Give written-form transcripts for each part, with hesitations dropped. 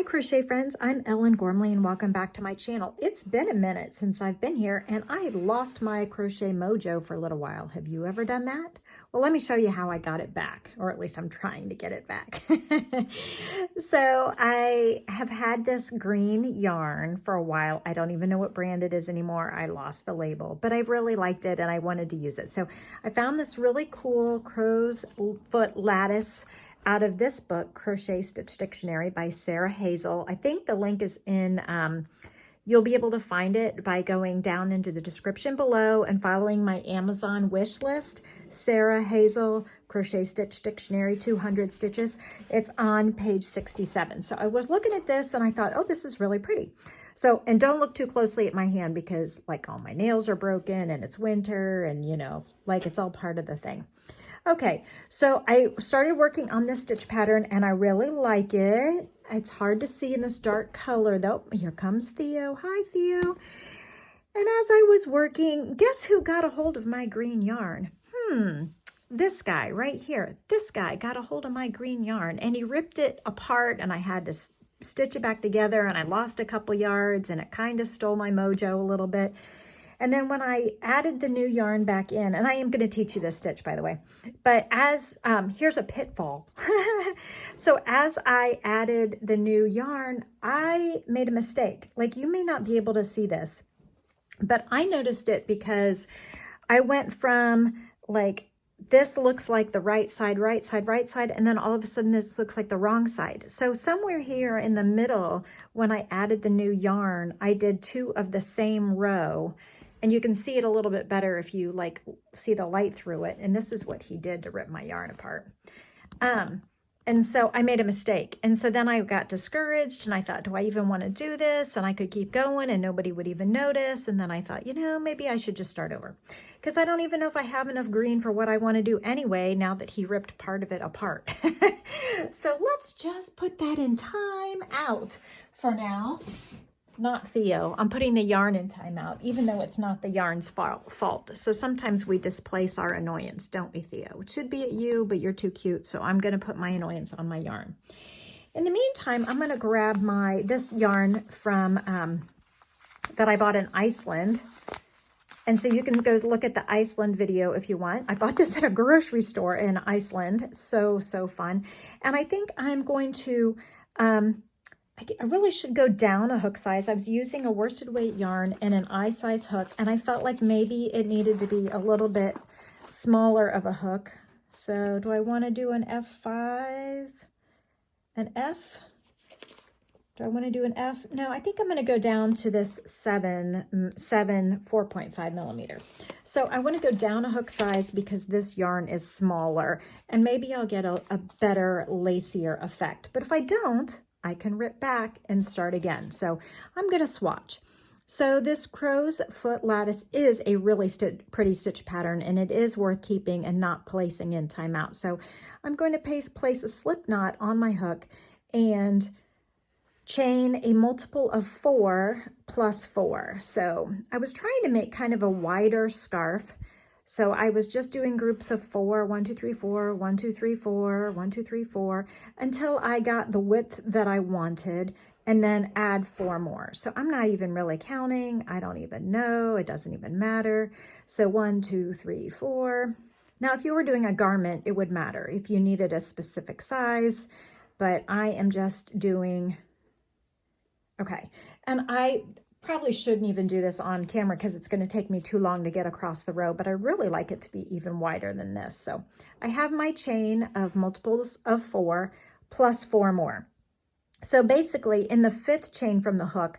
Hi crochet friends, I'm Ellen Gormley and welcome back to my channel. It's been a minute since I've been here and I lost my crochet mojo for a little while. Have you ever done that? Well, let me show you how I got it back, or at least I'm trying to get it back. So I have had this green yarn for a while. I don't even know what brand it is anymore. I lost the label, but I've really liked it and I wanted to use it. So I found this really cool crow's foot lattice out of this book, Crochet Stitch Dictionary by Sarah Hazel. I think the link is in, you'll be able to find it by going down into the description below and following my Amazon wish list, Sarah Hazel Crochet Stitch Dictionary, 200 stitches. It's on page 67. So I was looking at this and I thought, oh, this is really pretty. So, and don't look too closely at my hand because like all my nails are broken and it's winter and you know, like it's all part of the thing. Okay, so I started working on this stitch pattern and I really like it. It's hard to see in this dark color though. Here comes Theo. Hi, Theo. And as I was working, guess who got a hold of my green yarn? This guy right here. This guy got a hold of my green yarn and he ripped it apart and I had to stitch it back together and I lost a couple yards and it kind of stole my mojo a little bit. And then when I added the new yarn back in, and I am going to teach you this stitch, by the way, but as, here's a pitfall. So as I added the new yarn, I made a mistake. Like you may not be able to see this, but I noticed it because I went from like, this looks like the right side, right side, right side, and then all of a sudden this looks like the wrong side. So somewhere here in the middle, when I added the new yarn, I did two of the same row. And you can see it a little bit better if you like see the light through it. And this is what he did to rip my yarn apart. And so I made a mistake. And so then I got discouraged and I thought, do I even want to do this? And I could keep going and nobody would even notice. And then I thought, you know, maybe I should just start over because I don't even know if I have enough green for what I want to do anyway, now that he ripped part of it apart. So let's just put that in time out for now. Not Theo. I'm putting the yarn in timeout, even though it's not the yarn's fault. So sometimes we displace our annoyance, don't we, Theo? It should be at you, but you're too cute. So I'm going to put my annoyance on my yarn. In the meantime, I'm going to grab this yarn from, that I bought in Iceland. And so you can go look at the Iceland video if you want. I bought this at a grocery store in Iceland. So fun. And I think I'm going to, I really should go down a hook size. I was using a worsted weight yarn and an eye size hook, and I felt like maybe it needed to be a little bit smaller of a hook. So do I want to do an F5? An F? Do I want to do an F? No, I think I'm going to go down to this 4.5 millimeter. So I want to go down a hook size because this yarn is smaller, and maybe I'll get a better lacier effect. But if I don't, I can rip back and start again. So I'm going to swatch. So this crow's foot lattice is a really pretty stitch pattern, and it is worth keeping and not placing in timeout. So I'm going to place a slip knot on my hook and chain a multiple of 4 plus 4. So I was trying to make kind of a wider scarf. So I was just doing groups of 4, 1, 2, 3, 4, 1, 2, 3, 4, 1, 2, 3, 4, until I got the width that I wanted, and then add 4 more. So I'm not even really counting. I don't even know. It doesn't even matter. So 1, 2, 3, 4. Now, if you were doing a garment, it would matter if you needed a specific size, but I am just doing, okay. And I probably shouldn't even do this on camera because it's going to take me too long to get across the row, but I really like it to be even wider than this. So I have my chain of multiples of 4 plus 4 more. So basically in the 5th chain from the hook,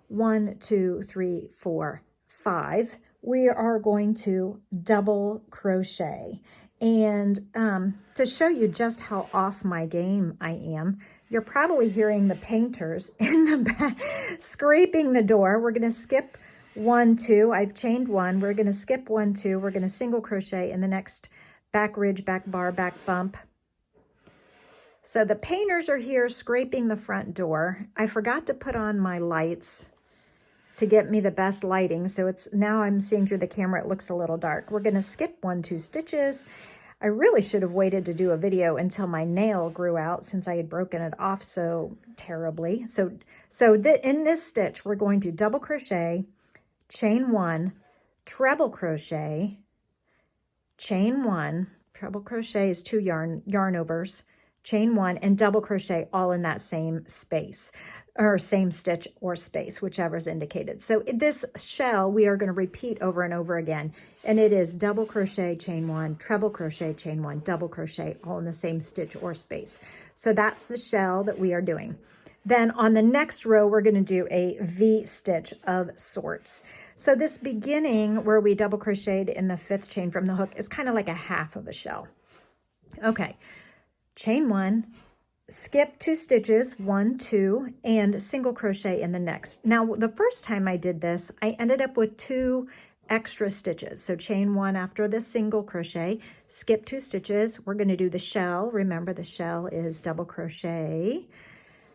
1, 2, 3, 4, 5, we are going to double crochet. And to show you just how off my game I am, you're probably hearing the painters in the back scraping the door. We're going to skip 1, 2. I've chained 1. We're going to skip 1, 2. We're going to single crochet in the next back ridge, back bar, back bump. So the painters are here scraping the front door. I forgot to put on my lights to get me the best lighting. So it's now I'm seeing through the camera, it looks a little dark. We're going to skip 1, 2 stitches. I really should have waited to do a video until my nail grew out since I had broken it off so terribly. So in this stitch, we're going to double crochet, chain 1, treble crochet, chain 1, treble crochet is 2 yarn overs, chain 1, and double crochet all in that same space, or same stitch or space, whichever is indicated. So this shell we are going to repeat over and over again, and it is double crochet, chain 1, treble crochet, chain 1, double crochet, all in the same stitch or space. So that's the shell that we are doing. Then on the next row, we're going to do a V stitch of sorts. So this beginning where we double crocheted in the 5th chain from the hook is kind of like a half of a shell. Okay, chain 1, skip 2 stitches, 1, 2, and single crochet in the next. Now, the first time I did this, I ended up with 2 extra stitches. So chain 1 after the single crochet, skip 2 stitches. We're going to do the shell. Remember, the shell is double crochet,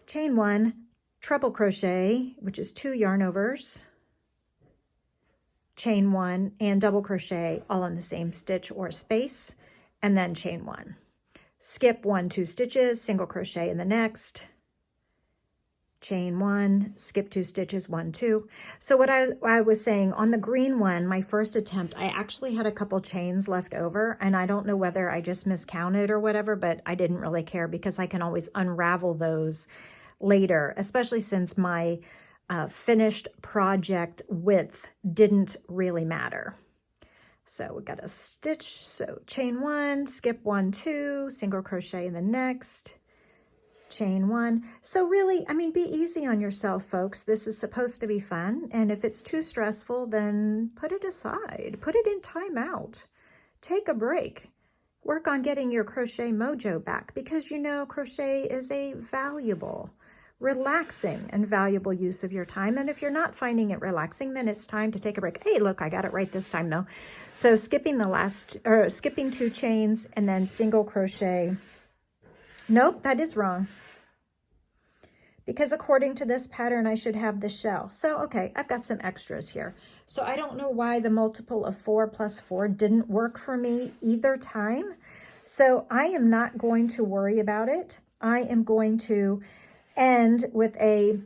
chain 1, treble crochet, which is 2 yarn overs, chain 1, and double crochet all in the same stitch or space, and then chain 1. Skip 1, 2 stitches, single crochet in the next, chain 1, skip 2 stitches, 1, 2. So what I was saying, on the green one, my first attempt, I actually had a couple chains left over, and I don't know whether I just miscounted or whatever, but I didn't really care because I can always unravel those later, especially since my finished project width didn't really matter. So we got a stitch, so chain 1, skip 1, 2, single crochet in the next, chain 1. So really, I mean, be easy on yourself, folks. This is supposed to be fun, and if it's too stressful, then put it aside. Put it in timeout. Take a break. Work on getting your crochet mojo back, because you know crochet is a valuable, relaxing, and valuable use of your time. And if you're not finding it relaxing, then it's time to take a break. Hey, look, I got it right this time though. So skipping 2 chains and then single crochet. Nope, that is wrong, because according to this pattern, I should have the shell. So, okay, I've got some extras here. So I don't know why the multiple of 4 plus 4 didn't work for me either time. So I am not going to worry about it. I am going to end with a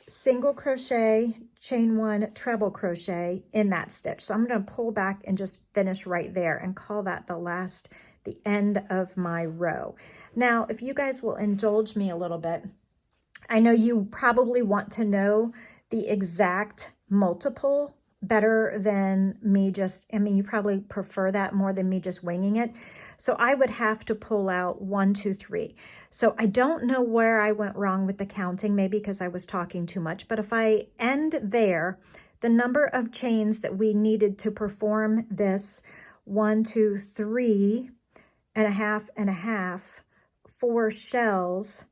single crochet, chain 1, treble crochet in that stitch. So I'm going to pull back and just finish right there and call that the end of my row. Now, if you guys will indulge me a little bit, I know you probably want to know the exact multiple better than me just, I mean, you probably prefer that more than me just winging it. So I would have to pull out 1, 2, 3. So I don't know where I went wrong with the counting, maybe because I was talking too much, but if I end there, the number of chains that we needed to perform this 1, 2, 3 and a half, 4 shells,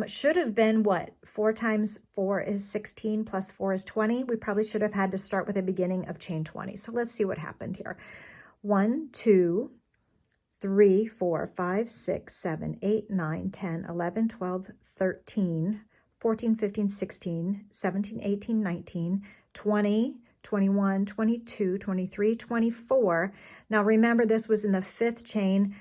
should have been what? 4 times 4 is 16 plus 4 is 20. We probably should have had to start with a beginning of chain 20. So let's see what happened here. 1, 2, 3, 4, 5, 6, 7, 8, 9, 10, 11, 12, 13, 14, 15, 16, 17, 18, 19, 20, 21, 22, 23, 24. Now remember, this was in the 5th chain,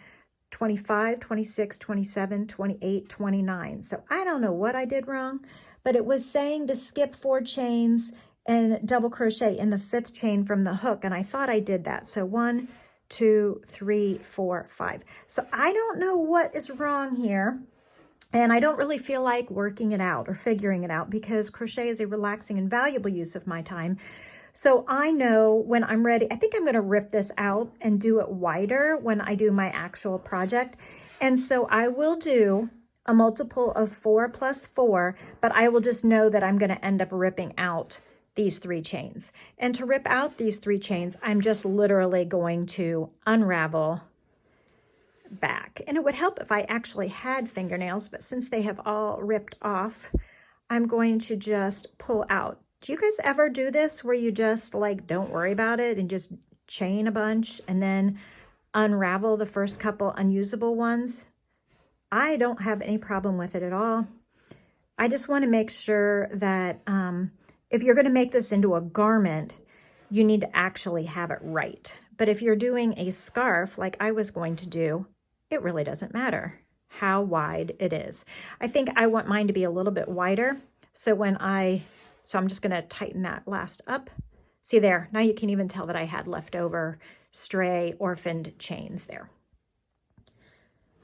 25, 26, 27, 28, 29. So I don't know what I did wrong, but it was saying to skip 4 chains and double crochet in the 5th chain from the hook, and I thought I did that. So 1, 2, 3, 4, 5. So I don't know what is wrong here, and I don't really feel like working it out or figuring it out, because crochet is a relaxing and valuable use of my time. So I know when I'm ready, I think I'm going to rip this out and do it wider when I do my actual project. And so I will do a multiple of 4 plus 4, but I will just know that I'm going to end up ripping out these 3 chains. And to rip out these 3 chains, I'm just literally going to unravel back. And it would help if I actually had fingernails, but since they have all ripped off, I'm going to just pull out. Do you guys ever do this where you just like don't worry about it and just chain a bunch and then unravel the first couple unusable ones? I don't have any problem with it at all. I just want to make sure that if you're going to make this into a garment, you need to actually have it right, But if you're doing a scarf like I was going to do, it really doesn't matter how wide it is. I think I want mine to be a little bit wider. So I'm just gonna tighten that last up. See there, now you can even tell that I had leftover stray orphaned chains there.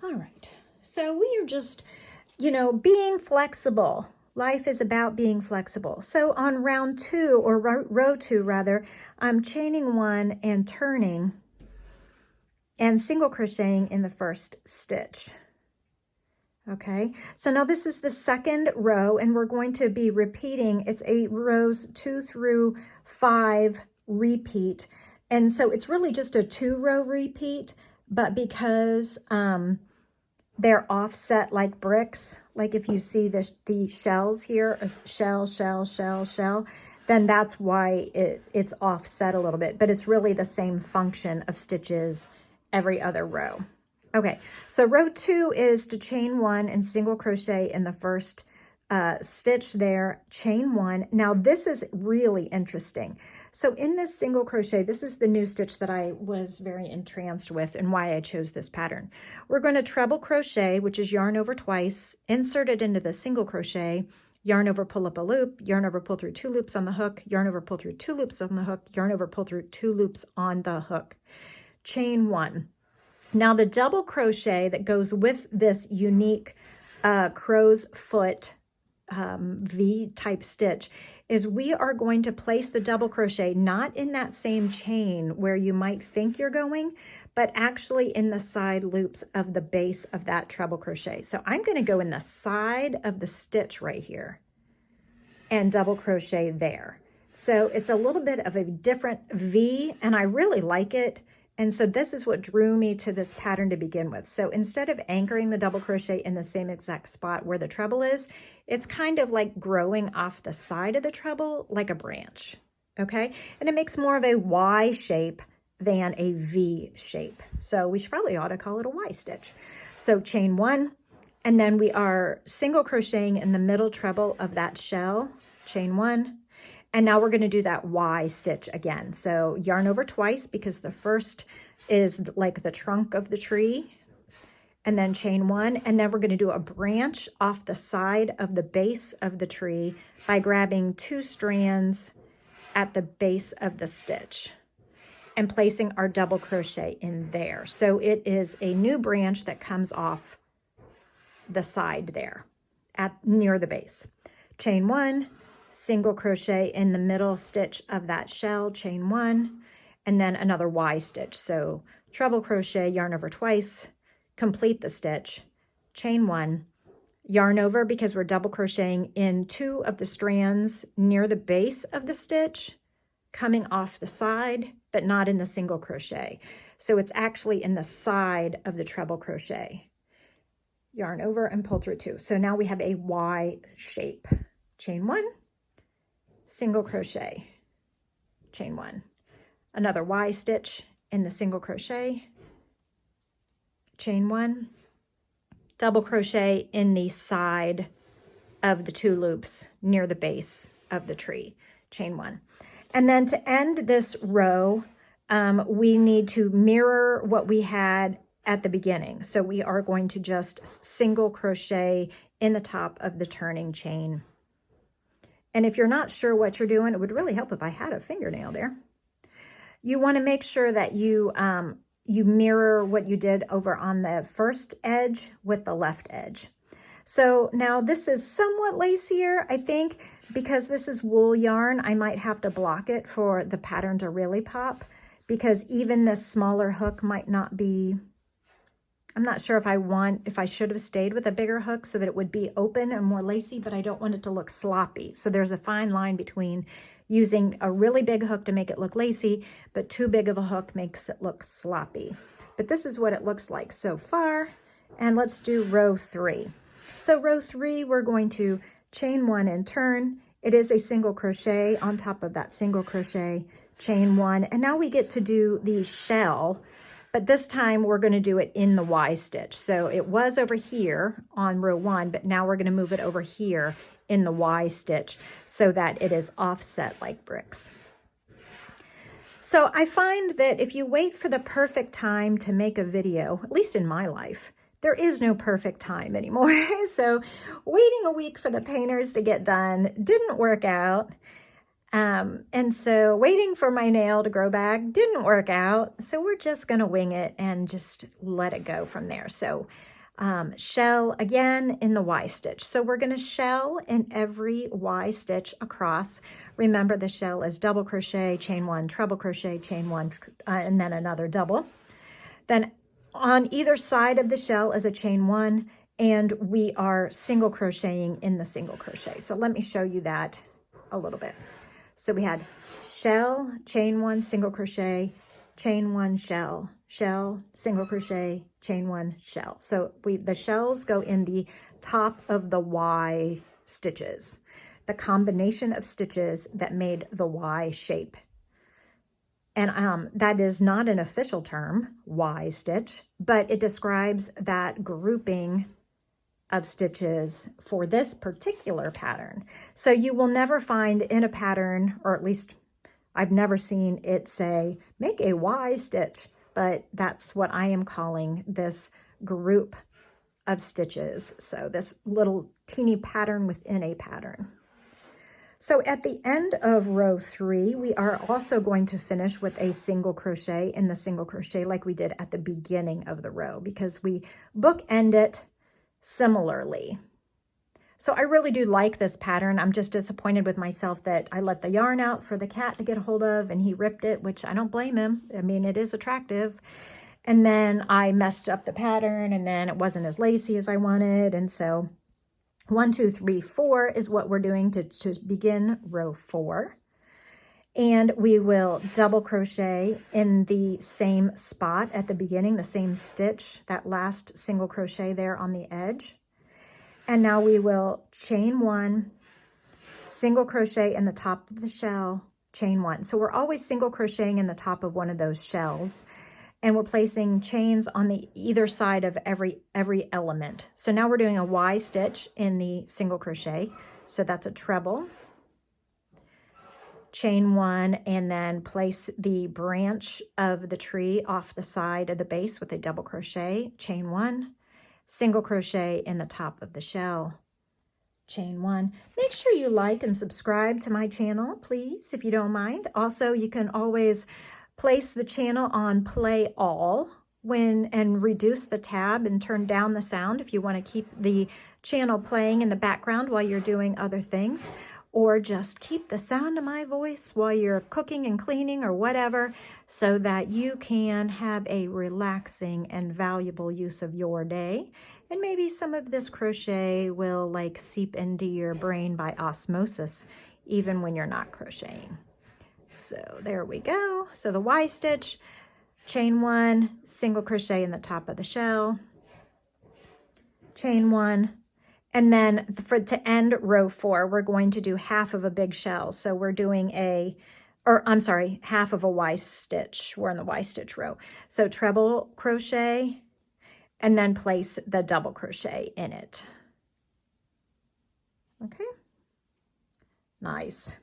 All right, so we are just, being flexible. Life is about being flexible. So on round 2, or row 2 rather, I'm chaining 1 and turning and single crocheting in the first stitch. Okay, so now this is the second row, and we're going to be repeating. It's 8 rows, 2 through 5 repeat. And so it's really just a 2-row repeat, but because they're offset like bricks, like if you see the shells here, a shell, shell, shell, shell, then that's why it's offset a little bit, but it's really the same function of stitches every other row. Okay, so row 2 is to chain 1 and single crochet in the first stitch there, chain 1. Now this is really interesting. So in this single crochet, this is the new stitch that I was very entranced with and why I chose this pattern. We're going to treble crochet, which is yarn over twice, insert it into the single crochet, yarn over, pull up a loop, yarn over, pull through 2 loops on the hook, yarn over, pull through 2 loops on the hook, yarn over, pull through 2 loops on the hook, chain 1. Now the double crochet that goes with this unique crow's foot V-type stitch is we are going to place the double crochet not in that same chain where you might think you're going, but actually in the side loops of the base of that treble crochet. So I'm going to go in the side of the stitch right here and double crochet there. So it's a little bit of a different V, and I really like it. And so this is what drew me to this pattern to begin with. So instead of anchoring the double crochet in the same exact spot where the treble is, it's kind of like growing off the side of the treble like a branch, okay? And it makes more of a Y shape than a V shape. So we should probably ought to call it a Y stitch. So chain 1, and then we are single crocheting in the middle treble of that shell, chain 1. And now we're going to do that Y stitch again. So yarn over twice because the first is like the trunk of the tree, and then chain 1. And then we're going to do a branch off the side of the base of the tree by grabbing 2 strands at the base of the stitch and placing our double crochet in there. So it is a new branch that comes off the side there near the base. Chain 1. Single crochet in the middle stitch of that shell, chain 1, and then another Y stitch. So treble crochet, yarn over twice, complete the stitch, chain 1, yarn over because we're double crocheting in 2 of the strands near the base of the stitch, coming off the side, but not in the single crochet. So it's actually in the side of the treble crochet. Yarn over and pull through 2. So now we have a Y shape. Chain 1. Single crochet, chain 1, another Y stitch in the single crochet, chain 1, double crochet in the side of the 2 loops near the base of the tree, chain 1. And then to end this row, we need to mirror what we had at the beginning. So we are going to just single crochet in the top of the turning chain. And if you're not sure what you're doing, it would really help if I had a fingernail there. You want to make sure that you mirror what you did over on the first edge with the left edge. So now this is somewhat lacier, I think, because this is wool yarn. I might have to block it for the pattern to really pop, because even this smaller hook might not be, I'm not sure if I should have stayed with a bigger hook so that it would be open and more lacy, but I don't want it to look sloppy. So there's a fine line between using a really big hook to make it look lacy, but too big of a hook makes it look sloppy. But this is what it looks like so far. And let's do row 3. So row 3, we're going to chain 1 and turn. It is a single crochet on top of that single crochet, chain 1. And now we get to do the shell. But this time we're going to do it in the Y stitch. So it was over here on row 1, but now we're going to move it over here in the Y stitch so that it is offset like bricks. So I find that if you wait for the perfect time to make a video, at least in my life, there is no perfect time anymore. So waiting a week for the painters to get done didn't work out. And so waiting for my nail to grow back didn't work out. So we're just going to wing it and just let it go from there. So shell again in the Y stitch. So we're going to shell in every Y stitch across. Remember, the shell is double crochet, chain one, treble crochet, chain one, and then another double. Then on either side of the shell is a chain one, and we are single crocheting in the single crochet. So let me show you that a little bit. So we had shell, chain one, single crochet, chain one, shell, shell, single crochet, chain one, shell. So the shells go in the top of the Y stitches, the combination of stitches that made the Y shape. And that is not an official term, Y stitch, but it describes that grouping of stitches for this particular pattern. So you will never find in a pattern, or at least I've never seen it say, make a Y stitch, but that's what I am calling this group of stitches. So this little teeny pattern within a pattern. So at the end of row 3, we are also going to finish with a single crochet in the single crochet like we did at the beginning of the row, because we bookend it similarly. So I really do like this pattern. I'm just disappointed with myself that I let the yarn out for the cat to get a hold of and he ripped it, which I don't blame him. I mean, it is attractive. And then I messed up the pattern, and then it wasn't as lacy as I wanted. And so 1, 2, 3, 4 is what we're doing to begin row 4. And we will double crochet in the same spot at the beginning, the same stitch, that last single crochet there on the edge. And now we will chain 1, single crochet in the top of the shell, chain 1. So we're always single crocheting in the top of one of those shells, and we're placing chains on the either side of every element. So now we're doing a Y stitch in the single crochet. So that's a treble, chain 1, and then place the branch of the tree off the side of the base with a double crochet, chain 1, single crochet in the top of the shell, chain 1. Make sure you like and subscribe to my channel, please, if you don't mind. Also, you can always place the channel on play all and reduce the tab and turn down the sound if you want to keep the channel playing in the background while you're doing other things, or just keep the sound of my voice while you're cooking and cleaning or whatever, so that you can have a relaxing and valuable use of your day. And maybe some of this crochet will like seep into your brain by osmosis, even when you're not crocheting. So there we go. So the Y stitch, chain 1, single crochet in the top of the shell, chain 1, and then to end row 4, we're going to do half of a big shell. So we're doing half of a Y stitch. We're in the Y stitch row. So treble crochet, and then place the double crochet in it. Okay, nice.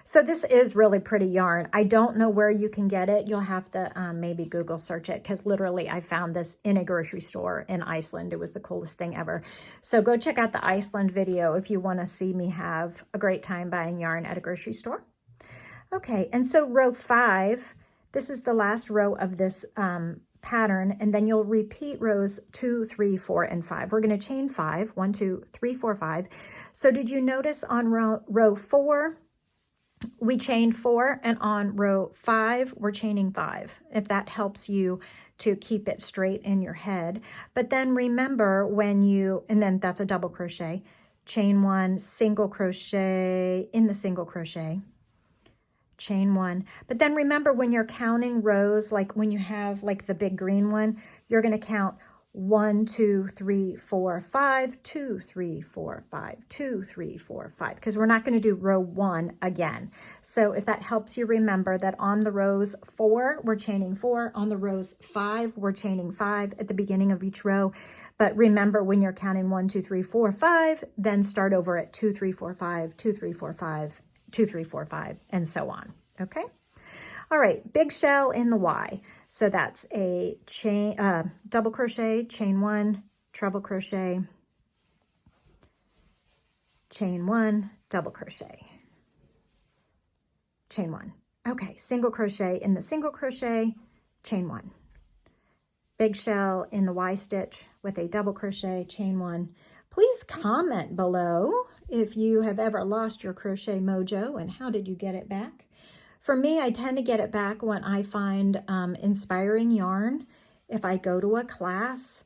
So this is really pretty yarn. I don't know where you can get it. You'll have to maybe Google search it, because literally I found this in a grocery store in Iceland. It was the coolest thing ever. So go check out the Iceland video if you want to see me have a great time buying yarn at a grocery store. Okay, and so row 5, this is the last row of this pattern, and then you'll repeat rows 2, 3, 4, and 5. We're going to chain 5, 1, 2, 3, 4, 5. So did you notice on row 4, we chained 4, and on row 5, we're chaining 5, if that helps you to keep it straight in your head. But then remember and then that's a double crochet, chain 1, single crochet in the single crochet, chain 1. But then remember, when you're counting rows, like when you have like the big green one, you're going to count 1, 2, 3, 4, 5, 2, 3, 4, 5, 2, 3, 4, 5, because we're not going to do row 1 again. So if that helps you remember that on the rows 4, we're chaining 4. On the rows 5, we're chaining 5 at the beginning of each row. But remember, when you're counting 1, 2, 3, 4, 5, then start over at 2, 3, 4, 5, 2, 3, 4, 5, 2, 3, 4, 5, and so on. Okay. All right, big shell in the Y. So that's a chain, double crochet, chain 1, treble crochet, chain 1, double crochet, chain 1. Okay, single crochet in the single crochet, chain 1. Big shell in the Y stitch with a double crochet, chain 1. Please comment below if you have ever lost your crochet mojo and how did you get it back. For me, I tend to get it back when I find inspiring yarn. If I go to a class,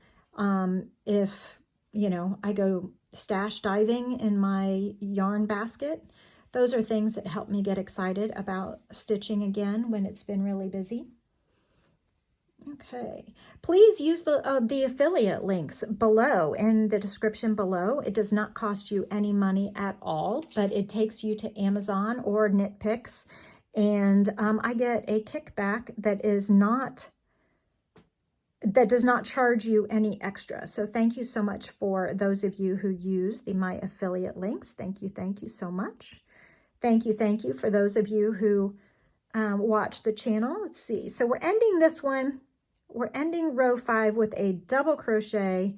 if, you know, I go stash diving in my yarn basket, those are things that help me get excited about stitching again when it's been really busy. Okay, please use the affiliate links below in the description below. It does not cost you any money at all, but it takes you to Amazon or Knit Picks. And I get a kickback that does not charge you any extra. So thank you so much for those of you who use my affiliate links. Thank you so much. Thank you for those of you who watch the channel. Let's see. So we're ending this one. We're ending row 5 with a double crochet,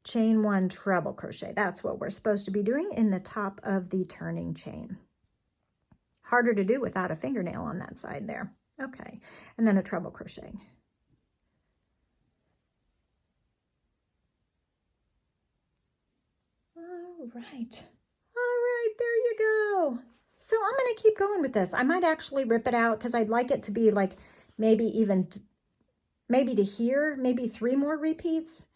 chain 1, treble crochet. That's what we're supposed to be doing in the top of the turning chain. Harder to do without a fingernail on that side there. Okay, and then a treble crochet. All right, there you go. So I'm gonna keep going with this. I might actually rip it out because I'd like it to be like maybe to here, maybe 3 more repeats.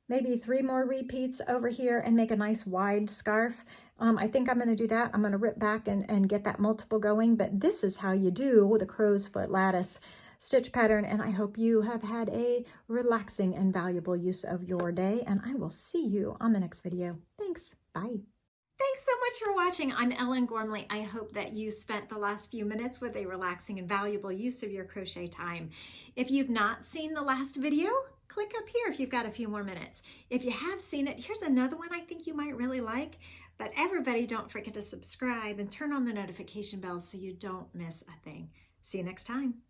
Maybe 3 more repeats over here and make a nice wide scarf. I think I'm going to do that. I'm going to rip back and get that multiple going, but this is how you do the crow's foot lattice stitch pattern, and I hope you have had a relaxing and valuable use of your day, and I will see you on the next video. Thanks. Bye. Thanks so much for watching. I'm Ellen Gormley. I hope that you spent the last few minutes with a relaxing and valuable use of your crochet time. If you've not seen the last video, click up here if you've got a few more minutes. If you have seen it, here's another one I think you might really like. But everybody, don't forget to subscribe and turn on the notification bell so you don't miss a thing. See you next time.